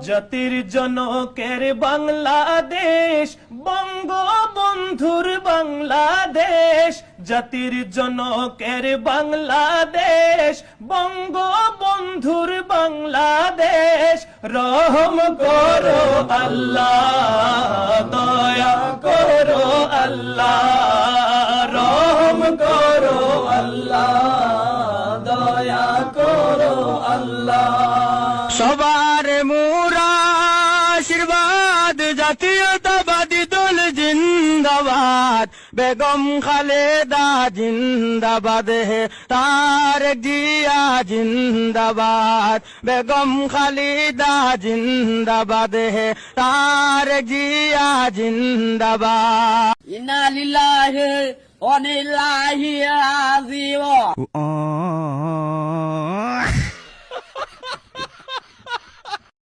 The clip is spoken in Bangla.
জাতির জনকের বাংলাদেশ, বঙ্গবন্ধুর বাংলাদেশ। জাতির জনকের বাংলাদেশ, বঙ্গবন্ধুর বাংলাদেশ। রহম করো আল্লাহ, দয়া করো আল্লাহ, রহম করো আল্লাহ, দয়া করো আল্লাহ। সবার মোরা আশীর্বাদ, জাতীয়তাবাদী দল জিন্দাবাদ। বেগম খালেদা জিন্দাবাদ, হে তারেক জিয়া জিন্দাবাদ। বেগম খালেদা জিন্দাবাদ, হে তারেক জিয়া জিন্দাবাদ। ইন্না লিল্লাহি ওয়া ইন্না ইলাইহি রাজিউন।